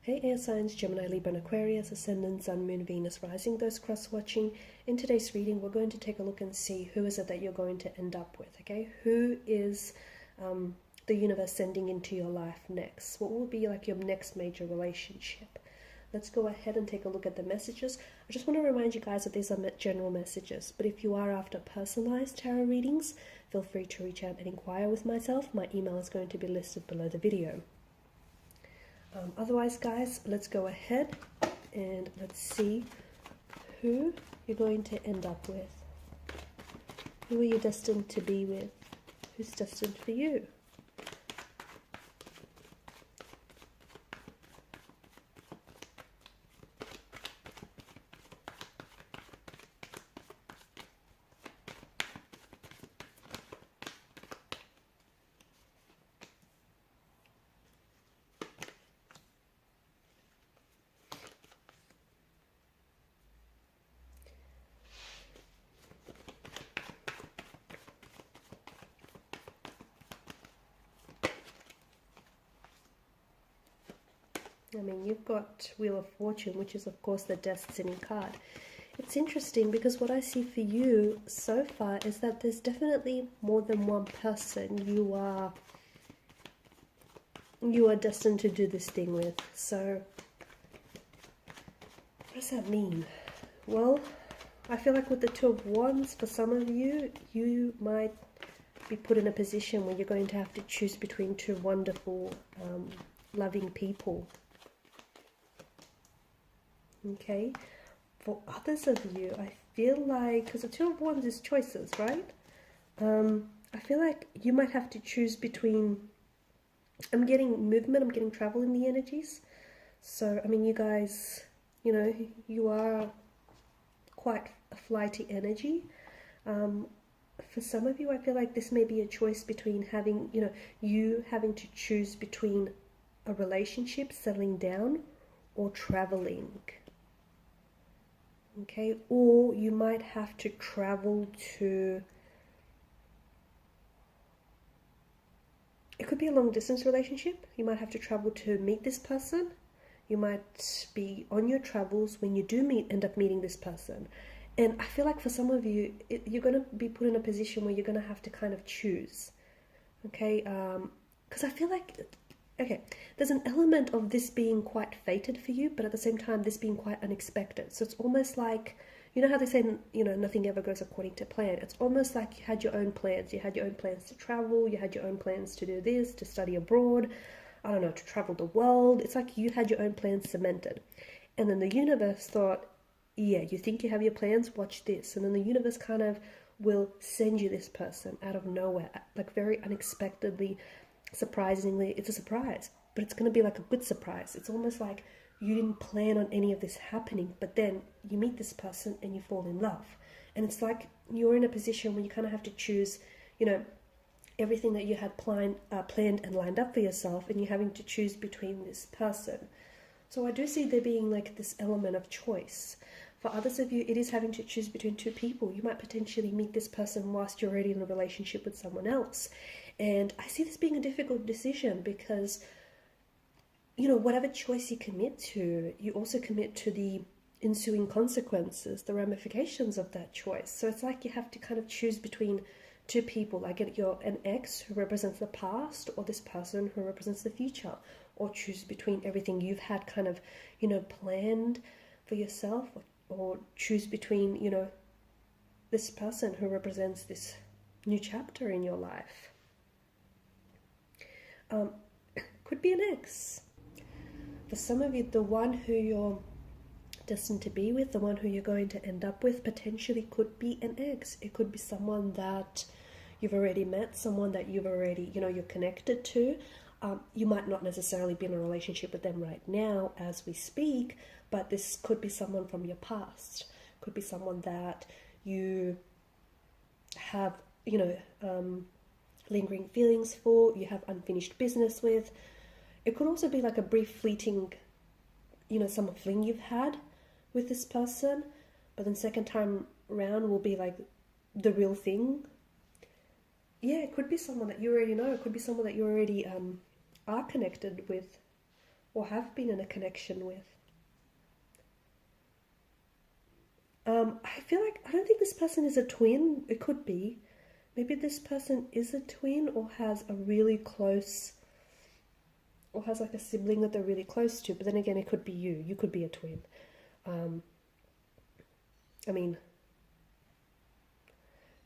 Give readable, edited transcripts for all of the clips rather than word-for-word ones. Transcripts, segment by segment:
Hey air signs, Gemini, Libra and Aquarius, Ascendant, Sun, Moon, Venus, Rising, those cross-watching. In today's reading, we're going to take a look and see who is it that you're going to end up with, okay? Who is the universe sending into your life next? What will be like your next major relationship? Let's go ahead and take a look at the messages. I just want to remind you guys that these are general messages, but if you are after personalized tarot readings, feel free to reach out and inquire with myself. My email is going to be listed below the video. Otherwise, guys, let's go ahead and let's see who you're going to end up with. Who are you destined to be with? Who's destined for you? I mean, you've got Wheel of Fortune, which is, of course, the Destiny card. It's interesting because what I see for you so far is that there's definitely more than one person you are destined to do this thing with. So, what does that mean? Well, I feel like with the Two of Wands, for some of you, you might be put in a position where you're going to have to choose between two wonderful, loving people. Okay, for others of you, I feel like, because the Two of Wands is choices, right? I feel like you might have to choose between, I'm getting movement, I'm getting travel in the energies. So, I mean, you guys, you know, you are quite a flighty energy. For some of you, I feel like this may be a choice between having, you having to choose between a relationship, settling down, or traveling. Okay, or you might have to travel to, it could be a long distance relationship. You might have to travel to meet this person. You might be on your travels when you do end up meeting this person. And I feel like for some of you, you're going to be put in a position where you're going to have to kind of choose. Okay, because I feel like, okay, there's an element of this being quite fated for you, but at the same time, this being quite unexpected. So it's almost like, you know how they say, nothing ever goes according to plan. It's almost like you had your own plans. You had your own plans to travel. You had your own plans to do this, to study abroad. I don't know, to travel the world. It's like you had your own plans cemented. And then the universe thought, yeah, you think you have your plans? Watch this. And then the universe kind of will send you this person out of nowhere, like very unexpectedly. Surprisingly, it's a surprise, but it's going to be like a good surprise. It's almost like you didn't plan on any of this happening, but then you meet this person and you fall in love. And it's like you're in a position where you kind of have to choose, everything that you had planned and lined up for yourself, and you're having to choose between this person. So I do see there being like this element of choice. For others of you, it is having to choose between two people. You might potentially meet this person whilst you're already in a relationship with someone else. And I see this being a difficult decision because, whatever choice you commit to, you also commit to the ensuing consequences, the ramifications of that choice. So it's like you have to kind of choose between two people, like an ex who represents the past, or this person who represents the future, or choose between everything you've had kind of, planned for yourself, or choose between, this person who represents this new chapter in your life. Could be an ex. For some of you, the one who you're destined to be with, the one who you're going to end up with, potentially could be an ex. It could be someone that you've already met, someone that you've already, you're connected to. You might not necessarily be in a relationship with them right now as we speak, but this could be someone from your past. Could be someone that you have, lingering feelings for, you have unfinished business with. It could also be like a brief fleeting, summer fling you've had with this person, but then second time round will be like the real thing. Yeah, it could be someone that you already know. It could be someone that you already are connected with or have been in a connection with. I feel like, I don't think this person is a twin. It could be. Maybe this person is a twin or has a really close, or has like a sibling that they're really close to. But then again, it could be you. You could be a twin. I mean,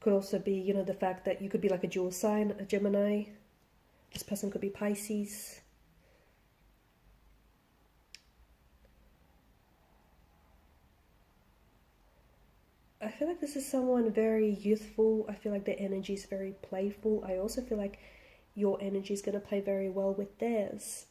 could also be, you know, the fact that you could be like a dual sign, a Gemini. This person could be Pisces. I feel like this is someone very youthful. I feel like their energy is very playful. I also feel like your energy is going to play very well with theirs.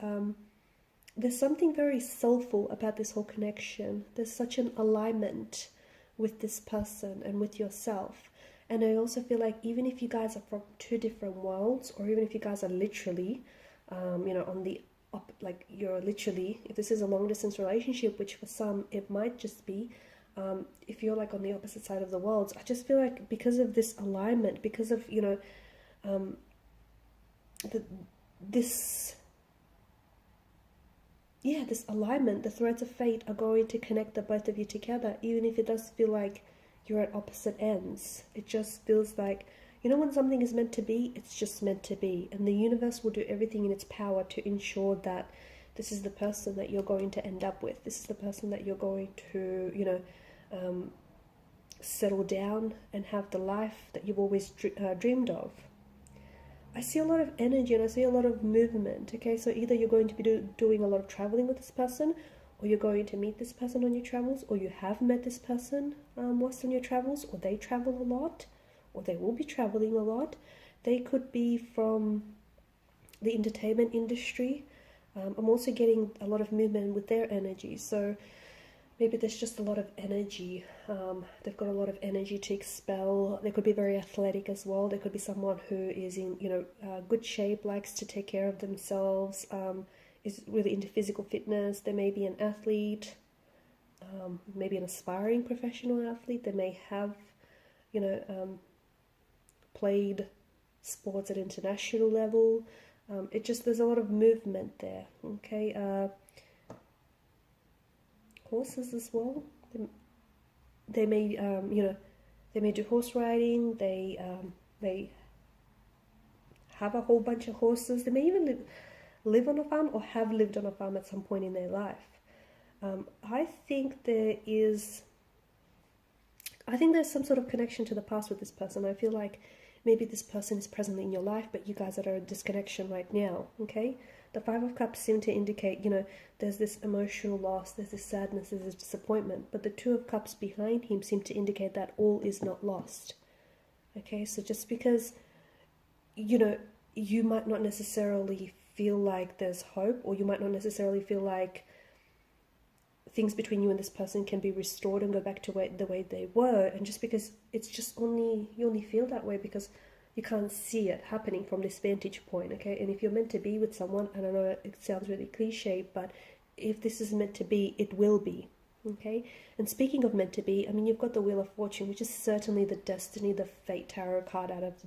There's something very soulful about this whole connection. There's such an alignment with this person and with yourself. And I also feel like even if you guys are from two different worlds, or even if you guys are literally, you know, on the up, like you're literally, if this is a long distance relationship, which for some it might just be, if you're like on the opposite side of the worlds, I just feel like because of this alignment, because of, you know, this alignment, the threads of fate are going to connect the both of you together, even if it does feel like you're at opposite ends. It just feels like, you know, when something is meant to be, it's just meant to be. And the universe will do everything in its power to ensure that this is the person that you're going to end up with. This is the person that you're going to, you know, settle down and have the life that you've always dreamed of. I see a lot of energy and I see a lot of movement. Okay, so either you're going to be doing a lot of traveling with this person, or you're going to meet this person on your travels, or you have met this person whilst on your travels, or they travel a lot, or they will be traveling a lot. They could be from the entertainment industry. I'm also getting a lot of movement with their energy. So maybe there's just a lot of energy. They've got a lot of energy to expel. They could be very athletic as well. They could be someone who is in, you know, good shape, likes to take care of themselves, is really into physical fitness. They may be an athlete, maybe an aspiring professional athlete. They may have, you know, played sports at international level. It just, there's a lot of movement there. Okay. Horses as well. They may, you know, they may do horse riding. They have a whole bunch of horses. They may even live on a farm or have lived on a farm at some point in their life. I think there's some sort of connection to the past with this person. I feel like maybe this person is presently in your life, but you guys are at a disconnection right now. Okay. The Five of Cups seem to indicate, you know, there's this emotional loss, there's this sadness, there's this disappointment. But the Two of Cups behind him seem to indicate that all is not lost. Okay, so just because, you know, you might not necessarily feel like there's hope, or you might not necessarily feel like things between you and this person can be restored and go back to the way they were, and just because it's just you only feel that way because you can't see it happening from this vantage point. Okay, and if you're meant to be with someone, I don't know, it sounds really cliche, but if this is meant to be, it will be. Okay, and speaking of meant to be, I mean, you've got the Wheel of Fortune, which is certainly the destiny, the fate tarot card out of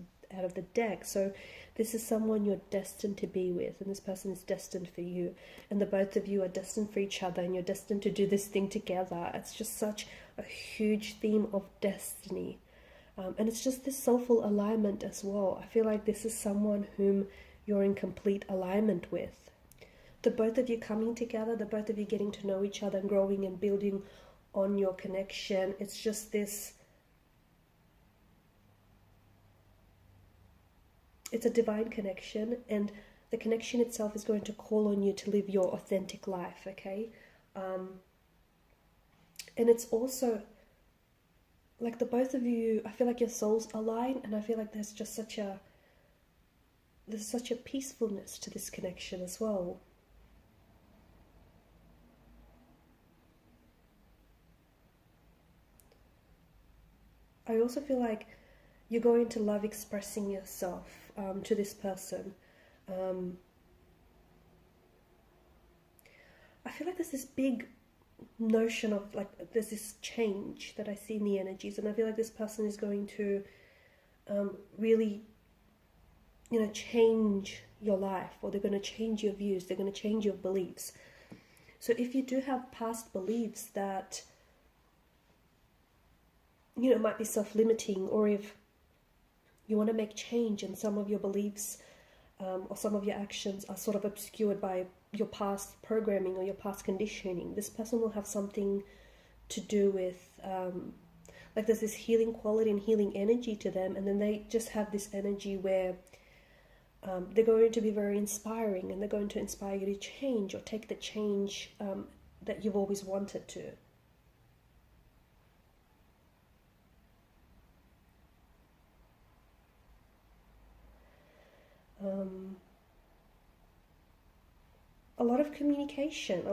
the deck. So this is someone you're destined to be with, and this person is destined for you, and the both of you are destined for each other, and you're destined to do this thing together. It's just such a huge theme of destiny. And it's just this soulful alignment as well. I feel like this is someone whom you're in complete alignment with. The both of you coming together, the both of you getting to know each other and growing and building on your connection. It's just this, it's a divine connection, and the connection itself is going to call on you to live your authentic life, okay? And it's also like the both of you, I feel like your souls align, and I feel like there's just such a peacefulness to this connection as well. I also feel like you're going to love expressing yourself to this person. I feel like there's this big notion of like, there's this change that I see in the energies, and I feel like this person is going to really, you know, change your life, or they're going to change your views, they're going to change your beliefs. So if you do have past beliefs that, you know, might be self-limiting, or if you want to make change and some of your beliefs or some of your actions are sort of obscured by your past programming or your past conditioning, this person will have something to do with, like there's this healing quality and healing energy to them, and then they just have this energy where they're going to be very inspiring, and they're going to inspire you to change or take the change that you've always wanted to. A lot of communication,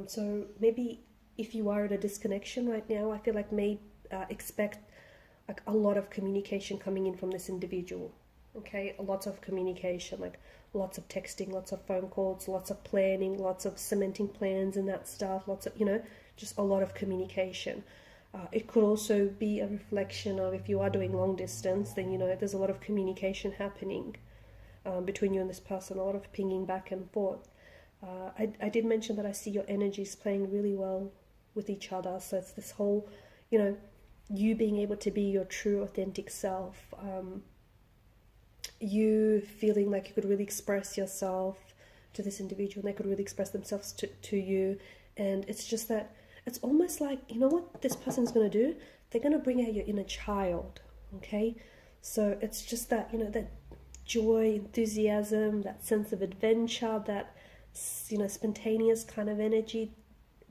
so maybe if you are at a disconnection right now, I feel like expect like a lot of communication coming in from this individual. Okay, lots of communication, like lots of texting, lots of phone calls, lots of planning, lots of cementing plans and that stuff, lots of, you know, just a lot of communication. It could also be a reflection of, if you are doing long distance, then, you know, there's a lot of communication happening between you and this person, a lot of pinging back and forth. I did mention that I see your energies playing really well with each other. So it's this whole, you know, you being able to be your true authentic self, you feeling like you could really express yourself to this individual, and they could really express themselves to you. And it's just that, it's almost like, you know what this person's going to do? They're going to bring out your inner child, okay? So it's just that, you know, that joy, enthusiasm, that sense of adventure, that, you know, spontaneous kind of energy.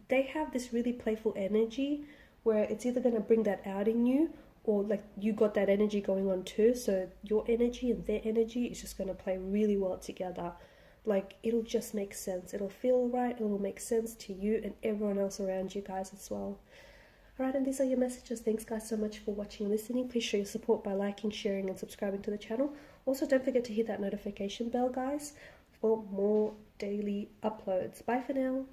They have this really playful energy where it's either going to bring that out in you, or like you got that energy going on too. So your energy and their energy is just going to play really well together. Like, it'll just make sense. It'll feel right. It'll make sense to you and everyone else around you guys as well. Alright, and these are your messages. Thanks guys so much for watching and listening. Please show your support by liking, sharing and subscribing to the channel. Also, don't forget to hit that notification bell, guys, for more daily uploads. Bye for now.